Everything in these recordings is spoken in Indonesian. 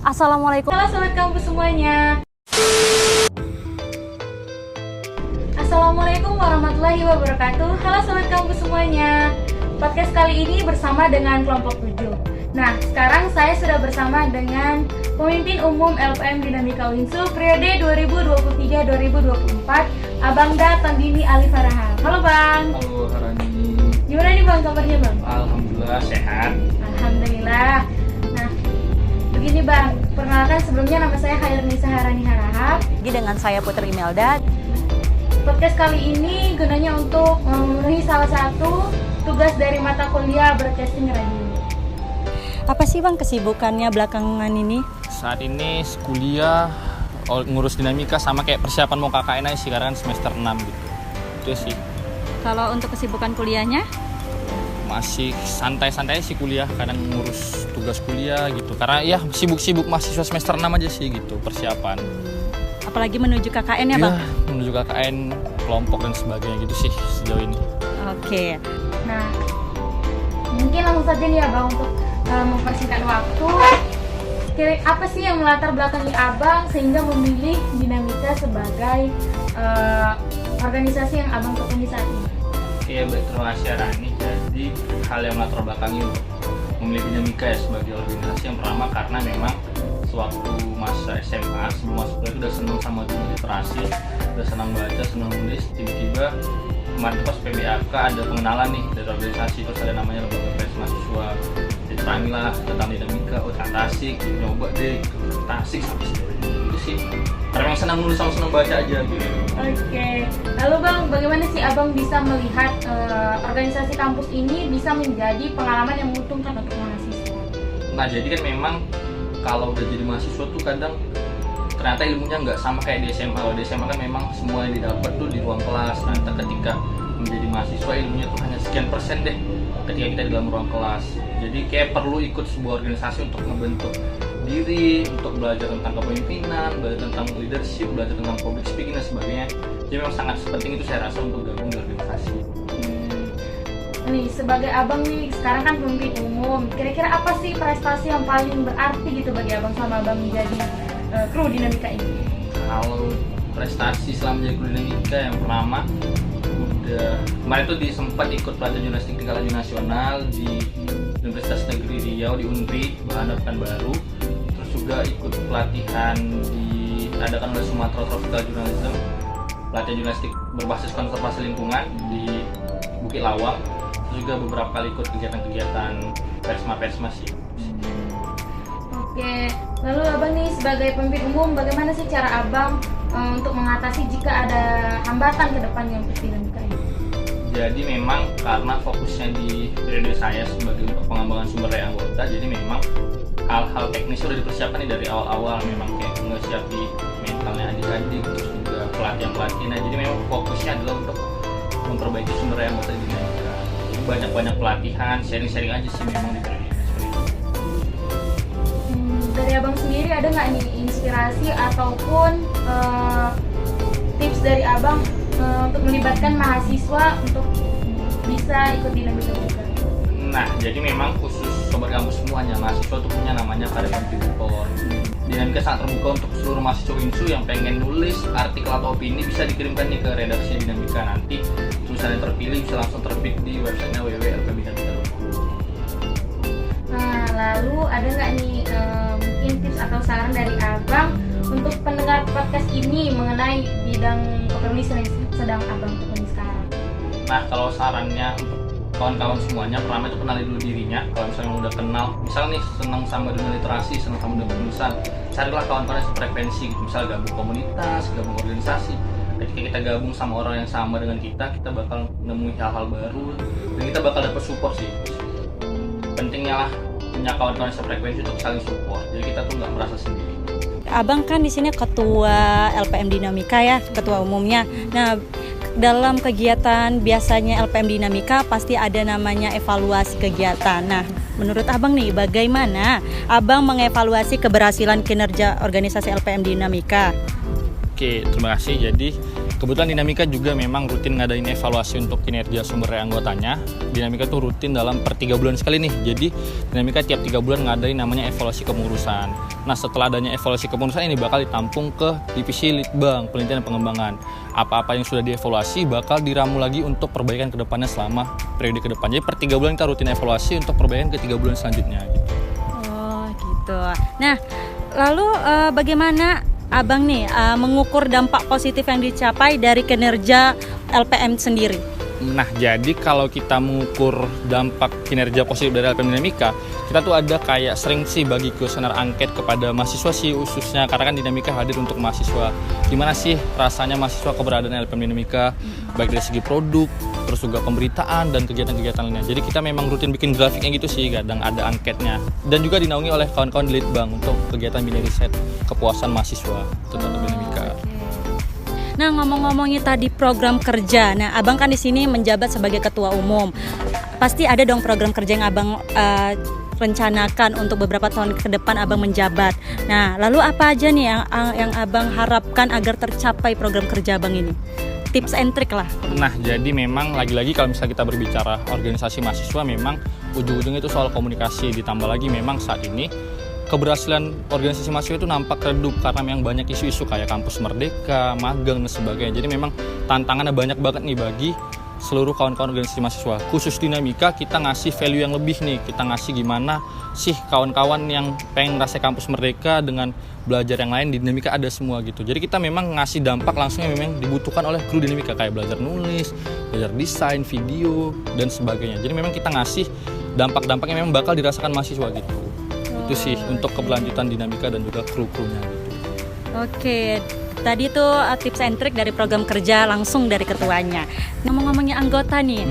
Assalamualaikum. Halo sobat kampus semuanya. Assalamualaikum warahmatullahi wabarakatuh. Halo sobat kampus semuanya. Podcast kali ini bersama dengan kelompok 7. Nah, sekarang saya sudah bersama dengan pemimpin umum LPM Dinamika Uinsu periode 2023-2024, Abangda Tandini Alif Harahap. Halo Bang. Halo Harani. Gimana nih Bang kabarnya Bang? Alhamdulillah sehat. Alhamdulillah. Nah, begini Bang, perkenalkan sebelumnya nama saya Hairnisa Harani Harahap. Dengan saya Putri Imelda. Podcast kali ini gunanya untuk memenuhi salah satu tugas dari mata kuliah Broadcasting Radio. Apa sih Bang kesibukannya belakangan ini? Saat ini kuliah ngurus dinamika sama kayak persiapan mau KKN aja sih, karena kan semester 6 gitu. Itu sih. Kalau untuk kesibukan kuliahnya? Masih santai-santai sih kuliah, kadang ngurus tugas kuliah gitu. Karena ya sibuk-sibuk mahasiswa semester 6 aja sih gitu persiapan. Apalagi menuju KKN ya Bang? Ya, menuju KKN, kelompok dan sebagainya gitu sih sejauh ini. Oke. Nah, mungkin langsung saja nih ya Bang untuk mempersingkat waktu. Apa sih yang melatar belakangi Abang sehingga memilih Dinamika sebagai organisasi yang Abang tekuni saat ini? Oke, baik, terima kasih Rani. Jadi hal yang melatar belakangi untuk memilih Dinamika ya sebagai organisasi, yang pertama karena memang sewaktu masa SMA sebelum masuk kuliah udah senang sama dunia literasi, udah senang baca, senang nulis. Tiba-tiba kemarin pas PBAK ada pengenalan nih dari organisasi, terus ada namanya Lembaga Pers Mahasiswa. Jadi kami lah tentang Dinamika, oh ternyata asik, nyoba deh, ternyata asik sampai sejauh ini. Itu sih, karena memang senang nulis sama senang baca aja gitu. Oke, lalu Bang, bagaimana sih Abang bisa melihat organisasi kampus ini bisa menjadi pengalaman yang menguntungkan untuk mahasiswa? Nah, jadi kan memang kalau udah jadi mahasiswa tuh kadang ternyata ilmunya nggak sama kayak di SMA. Kalau di SMA kan memang semua yang didapat tuh di ruang kelas. Nah, ketika menjadi mahasiswa ilmunya tuh hanya sekian persen deh ketika kita di dalam ruang kelas. Jadi kayak perlu ikut sebuah organisasi untuk membentuk diri, untuk belajar tentang kepemimpinan, belajar tentang leadership, belajar tentang public speaking dan sebagainya. Jadi memang sangat penting itu saya rasa untuk gabung di organisasi. Nih, sebagai Abang nih, sekarang kan pemimpin umum, kira-kira apa sih prestasi yang paling berarti gitu bagi Abang sama Abang menjadi kru Dinamika ini? Kalau prestasi selama menjadi kru Dinamika, yang pertama udah kemarin tuh sempat ikut pelatihan jurnalistik tingkat lanjut nasional di Universitas Negeri Riau di Unri, Bahan Pekanbaru. Terus juga ikut pelatihan diadakan oleh Sumatera Tropical Journalism, pelatihan jurnalistik berbasis konservasi lingkungan di Bukit Lawang. Terus juga beberapa kali ikut kegiatan-kegiatan persma sih. Oke, lalu Abang nih sebagai pemimpin umum, bagaimana sih cara Abang untuk mengatasi jika ada hambatan ke depannya untuk Dinamika ini? Jadi memang karena fokusnya di periode saya sebagai untuk pengembangan sumber daya anggota, jadi memang hal-hal teknis sudah dipersiapkan nih dari awal-awal, memang kayak ngesiapi mentalnya adik-adik, terus juga pelatihan-pelatihan. Jadi memang fokusnya adalah untuk memperbaiki sumber daya anggota di Dinamika. Jadi banyak-banyak pelatihan, sharing-sharing aja sih memang di periode ini. Dari Abang sendiri ada nggak nih inspirasi ataupun tips dari Abang untuk melibatkan mahasiswa untuk bisa ikut Dinamika juga? Nah, jadi memang khusus sobat kampus semuanya, mahasiswa tuh punya namanya karya kontributor. Dinamika sangat terbuka untuk seluruh mahasiswa Uinsu yang pengen nulis artikel atau opini, bisa dikirimkan nih ke redaksi Dinamika. Nanti tulisan yang terpilih bisa langsung terbit di websitenya www.lpmdinamika.com. Nah, lalu ada nggak nih mungkin tips atau saran dari Abang untuk pendengar podcast ini mengenai bidang penulisan yang sedang Abang tekuni sekarang? Nah, kalau sarannya untuk kawan-kawan semuanya, pertama itu kenali dulu dirinya. Kalau misalnya udah kenal, misalnya nih senang sama dunia literasi, senang sama dunia penulisan, carilah kawan-kawan yang sefrekuensi gitu. Misal gabung komunitas, gabung organisasi. Ketika kita gabung sama orang yang sama dengan kita bakal nemuin hal-hal baru dan kita bakal dapat support sih. Pentingnya lah punya kawan-kawan yang sefrekuensi untuk saling support. Jadi kita tuh nggak merasa sendiri. Abang kan di sini ketua LPM Dinamika ya, ketua umumnya. Nah, dalam kegiatan biasanya LPM Dinamika pasti ada namanya evaluasi kegiatan. Nah, menurut Abang nih, bagaimana Abang mengevaluasi keberhasilan kinerja organisasi LPM Dinamika? Oke, terima kasih. Jadi Kebetulan Dinamika juga memang rutin ngadain evaluasi untuk kinerja sumber daya anggotanya. Dinamika tuh rutin dalam per 3 bulan sekali nih. Jadi Dinamika tiap 3 bulan ngadain namanya evaluasi kepengurusan. Nah, setelah adanya evaluasi kepengurusan ini bakal ditampung ke divisi Litbang, penelitian dan pengembangan. Apa-apa yang sudah dievaluasi bakal diramu lagi untuk perbaikan ke depannya selama periode ke depan. Jadi per 3 bulan kita rutin evaluasi untuk perbaikan ke 3 bulan selanjutnya gitu. Oh, gitu. Nah, lalu bagaimana Abang nih mengukur dampak positif yang dicapai dari kinerja LPM sendiri? Nah, jadi kalau kita mengukur dampak kinerja positif dari LPM Dinamika, kita tuh ada kayak sering sih bagi kuesioner angket kepada mahasiswa sih khususnya, karena kan Dinamika hadir untuk mahasiswa. Gimana sih rasanya mahasiswa keberadaan LPM Dinamika, baik dari segi produk, terus juga pemberitaan dan kegiatan-kegiatan lainnya. Jadi kita memang rutin bikin grafiknya gitu sih, kadang ada anketnya. Dan juga dinaungi oleh kawan-kawan di Litbang untuk kegiatan mini riset kepuasan mahasiswa tentang Dinamika. Nah, ngomong-ngomongin tadi program kerja. Nah, Abang kan di sini menjabat sebagai ketua umum. Pasti ada dong program kerja yang Abang rencanakan untuk beberapa tahun ke depan Abang menjabat. Nah, lalu apa aja nih yang Abang harapkan agar tercapai program kerja Abang ini? Tips and trick lah. Nah, jadi memang lagi-lagi kalau misalnya kita berbicara organisasi mahasiswa, memang ujung-ujungnya itu soal komunikasi. Ditambah lagi memang saat ini keberhasilan organisasi mahasiswa itu nampak redup karena memang banyak isu-isu kayak kampus merdeka, magang dan sebagainya. Jadi memang tantangannya banyak banget nih bagi seluruh kawan-kawan organisasi mahasiswa. Khusus Dinamika kita ngasih value yang lebih nih. Kita ngasih gimana sih kawan-kawan yang pengen ngerasain kampus merdeka dengan belajar yang lain di Dinamika ada semua gitu. Jadi kita memang ngasih dampak langsung yang memang dibutuhkan oleh kru Dinamika kayak belajar nulis, belajar desain, video dan sebagainya. Jadi memang kita ngasih dampak-dampak yang memang bakal dirasakan mahasiswa gitu. Itu sih untuk keberlanjutan Dinamika dan juga kru-krunya gitu. Oke, tadi tuh tips and trick dari program kerja langsung dari ketuanya. Ngomong-ngomongin anggota nih,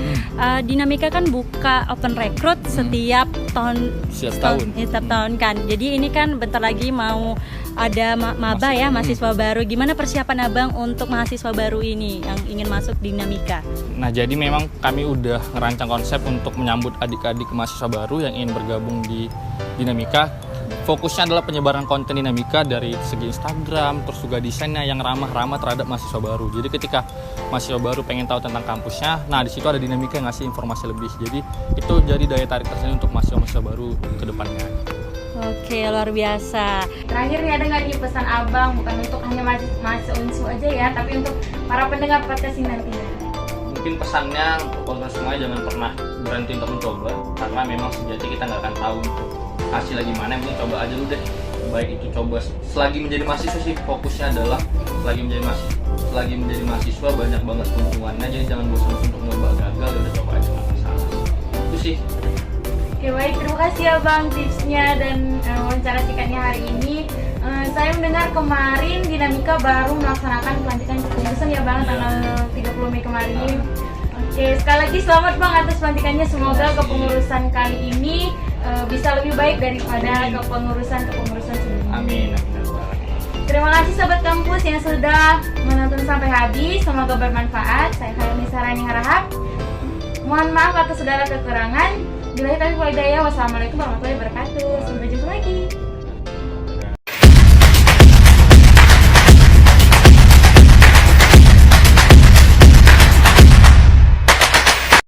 Dinamika kan buka open recruit setiap tahun. Setiap tahun kan. Jadi ini kan bentar lagi mau ada maba ya, mahasiswa baru. Gimana persiapan Abang untuk mahasiswa baru ini yang ingin masuk Dinamika? Nah, jadi memang kami udah ngerancang konsep untuk menyambut adik-adik mahasiswa baru yang ingin bergabung di Dinamika. Fokusnya adalah penyebaran konten Dinamika dari segi Instagram, terus juga desainnya yang ramah-ramah terhadap mahasiswa baru. Jadi ketika mahasiswa baru pengen tahu tentang kampusnya, nah di situ ada Dinamika yang ngasih informasi lebih. Jadi itu jadi daya tarik tersendiri untuk mahasiswa baru ke depannya. Oke, luar biasa. Terakhir nih, ada nggak nih pesan Abang, bukan untuk hanya mahasiswa UNSU aja ya, tapi untuk para pendengar podcast ini nantinya? Mungkin pesannya untuk kalian semua jangan pernah berhenti untuk mencoba, karena memang sejati kita nggak akan tahu untuk hasilnya gimana. Mungkin coba aja dulu deh, baik itu coba selagi menjadi mahasiswa sih, fokusnya adalah selagi menjadi mahasiswa banyak banget keuntungannya. Jadi jangan bosan untuk nyoba, gagal ya udah coba aja, nggak masalah. Itu sih. Oke, baik, terima kasih ya Bang tipsnya dan wawancara singkatnya hari ini. Saya mendengar kemarin Dinamika baru melaksanakan pelantikan kepengurusan ya Bang, tanggal 30 Mei kemarin. Oke, sekali lagi selamat Bang atas pelantikannya. Semoga kepengurusan kali ini bisa lebih baik daripada kepengurusan sebelumnya. Amin. Terima kasih sahabat kampus yang sudah menonton sampai habis. Semoga bermanfaat. Saya Khairunisa Rani Harahap. Mohon maaf atas segala kekurangan. Bila taufiq wal hidayah. Wassalamualaikum warahmatullahi wabarakatuh. Sampai jumpa lagi.